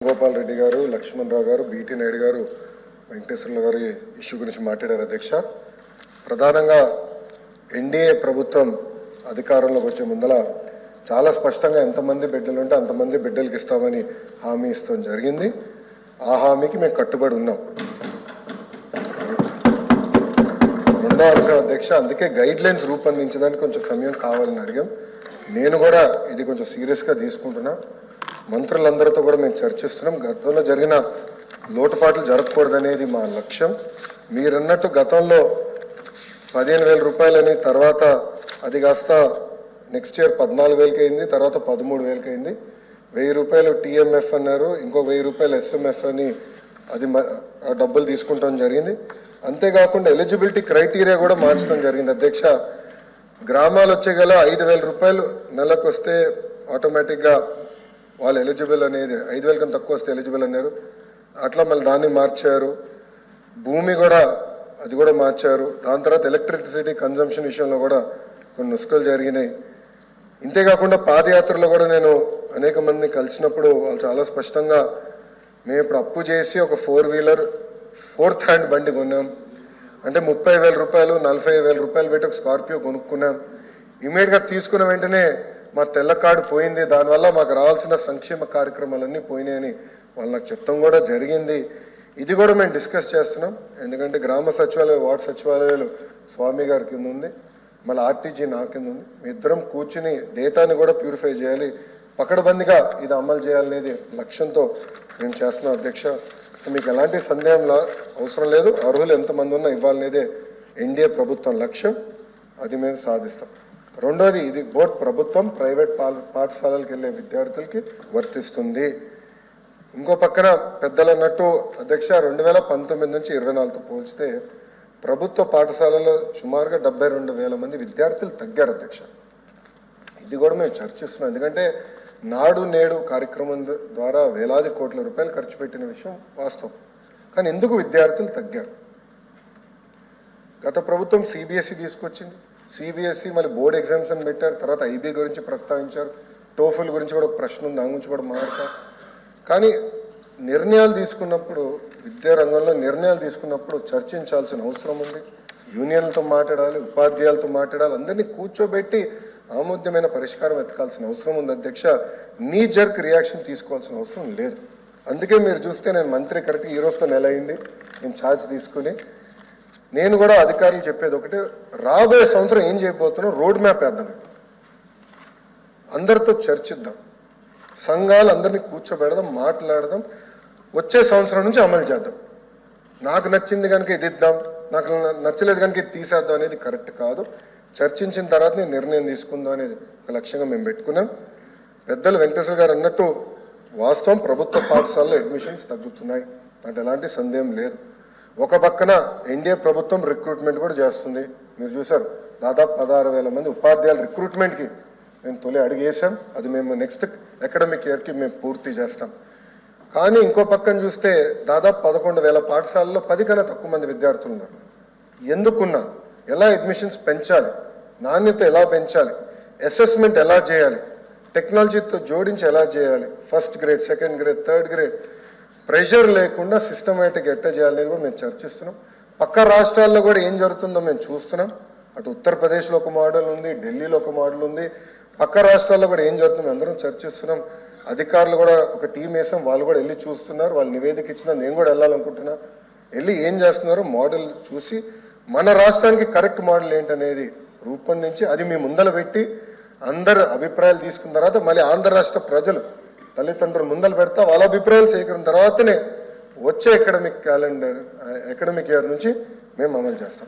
గోపాల్ రెడ్డి గారు, లక్ష్మణ్ రావు గారు, బీటీ నాయుడు గారు, వెంకటేశ్వర్ల గారు ఇష్యూ గురించి మాట్లాడారు అధ్యక్ష. ప్రధానంగా ఎన్డీఏ ప్రభుత్వం అధికారంలోకి వచ్చే ముందల చాలా స్పష్టంగా ఎంతమంది బిడ్డలు ఉంటే అంతమంది బిడ్డలకి ఇస్తామని హామీ ఇస్తాం జరిగింది. ఆ హామీకి మేము కట్టుబడి ఉన్నాం. రెండో అంశం అధ్యక్ష, అందుకే గైడ్ లైన్స్ రూపొందించడానికి కొంచెం సమయం కావాలని అడిగాం. నేను కూడా ఇది కొంచెం సీరియస్గా తీసుకుంటున్నా. మంత్రులందరితో కూడా మేము చర్చిస్తున్నాం. గతంలో జరిగిన లోటుపాట్లు జరగకూడదనేది మా లక్ష్యం. మీరన్నట్టు గతంలో 15,000 రూపాయలని, తర్వాత అది కాస్త నెక్స్ట్ ఇయర్ 14,000కి అయింది, తర్వాత 13,000కి అయింది. 1,000 రూపాయలు టీఎంఎఫ్ అన్నారు, ఇంకో 1,000 రూపాయలు ఎస్ఎంఎఫ్ అని అది డబ్బులు తీసుకుంటాం జరిగింది. అంతేకాకుండా ఎలిజిబిలిటీ క్రైటీరియా కూడా మార్చడం జరిగింది అధ్యక్ష. గ్రామాలు వచ్చే గల 5,000 రూపాయలు నెలకు వస్తే ఆటోమేటిక్గా వాళ్ళు ఎలిజిబుల్ అనేది, 5,000 కన్నా తక్కువ వస్తే ఎలిజిబుల్ అన్నారు. అట్లా మళ్ళీ దాన్ని మార్చారు. భూమి కూడా అది కూడా మార్చారు. దాని తర్వాత ఎలక్ట్రిసిటీ కన్జంప్షన్ విషయంలో కూడా కొన్ని నుసుకలు జరిగినాయి. ఇంతేకాకుండా పాదయాత్రలో కూడా నేను అనేక మందిని కలిసినప్పుడు వాళ్ళు చాలా స్పష్టంగా మేము ఇప్పుడు అప్పు చేసి ఒక 4 వీలర్ 4th హ్యాండ్ బండి కొన్నాం అంటే 30,000 రూపాయలు 40,000 రూపాయలు పెట్టి ఒక స్కార్పియో కొనుక్కున్నాం. ఇమీడియట్గా తీసుకున్న వెంటనే మా తెల్ల కార్డు పోయింది, దానివల్ల మాకు రావాల్సిన సంక్షేమ కార్యక్రమాలన్నీ పోయినాయని వాళ్ళు నాకు చెప్తాం కూడా జరిగింది. ఇది కూడా మేము డిస్కస్ చేస్తున్నాం. ఎందుకంటే గ్రామ సచివాలయం, వార్డు సచివాలయాలు స్వామి గారి కింద ఉంది, మళ్ళీ ఆర్టీజీ నా కింద ఉంది. మీ ఇద్దరం కూర్చుని డేటాని కూడా ప్యూరిఫై చేయాలి, పకడ్బందీగా ఇది అమలు చేయాలనేది లక్ష్యంతో మేము చేస్తున్నాం అధ్యక్ష. సో మీకు ఎలాంటి సందేహంలా అవసరం లేదు. అర్హులు ఎంతమంది ఉన్నా ఇవ్వాలనేదే ఎన్డీఏ ప్రభుత్వం లక్ష్యం. అది మేము సాధిస్తాం. రెండోది, ఇది బోత్ ప్రభుత్వం ప్రైవేట్ పాఠశాలలకు వెళ్ళే విద్యార్థులకి వర్తిస్తుంది. ఇంకో పక్కన పెద్దలు అన్నట్టు అధ్యక్ష 2019 నుంచి 24తో పోల్చితే ప్రభుత్వ పాఠశాలలో సుమారుగా 72,000 మంది విద్యార్థులు తగ్గారు అధ్యక్ష. ఇది కూడా మేము చర్చిస్తున్నాం. ఎందుకంటే నాడు నేడు కార్యక్రమం ద్వారా వేలాది కోట్ల రూపాయలు ఖర్చు పెట్టిన విషయం వాస్తవం. కానీ ఎందుకు విద్యార్థులు తగ్గారు? గత ప్రభుత్వం సిబిఎస్ఈ తీసుకొచ్చింది. సిబిఎస్ఈ మళ్ళీ బోర్డ్ ఎగ్జామ్స్ అని పెట్టారు. తర్వాత ఐబీ గురించి ప్రస్తావించారు. టోఫుల్ గురించి కూడా ఒక ప్రశ్న ఉంది, దాని గురించి కూడా మాట్లాడతారు. కానీ నిర్ణయాలు తీసుకున్నప్పుడు, విద్యా రంగంలో నిర్ణయాలు తీసుకున్నప్పుడు చర్చించాల్సిన అవసరం ఉంది. యూనియన్లతో మాట్లాడాలి, ఉపాధ్యాయులతో మాట్లాడాలి, అందరినీ కూర్చోబెట్టి ఆమోద్యమైన పరిష్కారం వెతకాల్సిన అవసరం ఉంది అధ్యక్ష. నీ జర్క్ రియాక్షన్ తీసుకోవాల్సిన అవసరం లేదు. అందుకే మీరు చూస్తే నేను మంత్రి కరెక్ట్గా ఈ రోజుతో నెల అయింది నేను ఛార్జ్ తీసుకుని. నేను కూడా అధికారులు చెప్పేది ఒకటే, రాబోయే సంవత్సరం ఏం చేయబోతున్నాం రోడ్ మ్యాప్ వేద్దాం, అందరితో చర్చిద్దాం, సంఘాలు అందరినీ కూర్చోబెడదాం, మాట్లాడదాం, వచ్చే సంవత్సరం నుంచి అమలు చేద్దాం. నాకు నచ్చింది కనుక ఇది ఇద్దాం, నాకు నచ్చలేదు కనుక ఇది తీసేద్దాం అనేది కరెక్ట్ కాదు. చర్చించిన తర్వాత నేను నిర్ణయం తీసుకుందాం అనేది ఒక లక్ష్యంగా మేము పెట్టుకున్నాం. పెద్దలు వెంకటేశ్వర గారు అన్నట్టు వాస్తవం, ప్రభుత్వ పాఠశాలలో అడ్మిషన్స్ తగ్గుతున్నాయి, అంటే ఎలాంటి సందేహం లేదు. ఒక పక్కన ఎన్డీఏ ప్రభుత్వం రిక్రూట్మెంట్ కూడా చేస్తుంది. మీరు చూసారు, దాదాపు 16,000 మంది ఉపాధ్యాయుల రిక్రూట్మెంట్కి మేము తొలి అడిగేసాం. అది మేము నెక్స్ట్ అకాడమిక్ ఇయర్కి మేము పూర్తి చేస్తాం. కానీ ఇంకో పక్కన చూస్తే దాదాపు 11,000 పాఠశాలలో 10 కన్నా తక్కువ మంది విద్యార్థులు ఉన్నారు. ఎందుకున్నారు? ఎలా అడ్మిషన్స్ పెంచాలి, నాణ్యత ఎలా పెంచాలి, అసెస్మెంట్ ఎలా చేయాలి, టెక్నాలజీతో జోడించి ఎలా చేయాలి, first grade, second grade, third grade pressure లేకుండా సిస్టమేటిక్ ఎట్లా చేయాలనేది కూడా మేము చర్చిస్తున్నాం. పక్క రాష్ట్రాల్లో కూడా ఏం జరుగుతుందో మేము చూస్తున్నాం. అటు ఉత్తరప్రదేశ్లో ఒక మోడల్ ఉంది, ఢిల్లీలో ఒక మోడల్ ఉంది, పక్క రాష్ట్రాల్లో కూడా ఏం జరుగుతుందో అందరం చర్చిస్తున్నాం. అధికారులు కూడా ఒక టీం వేసాం, వాళ్ళు కూడా వెళ్ళి చూస్తున్నారు. వాళ్ళు నివేదిక ఇచ్చినా నేను కూడా వెళ్ళాలనుకుంటున్నా. వెళ్ళి ఏం చేస్తున్నారో మోడల్ చూసి మన రాష్ట్రానికి కరెక్ట్ మోడల్ ఏంటనేది రూపొందించి అది మీ ముందర పెట్టి అందరు అభిప్రాయాలు తీసుకున్న తర్వాత మళ్ళీ ఆంధ్ర రాష్ట్ర ప్రజలు తల్లిదండ్రులు ముందర పెడతా వాళ్ళ అభిప్రాయాలు సేకరించిన తర్వాతనే వచ్చే అకాడమిక్ ఇయర్ నుంచి మేము అమలు చేస్తాం.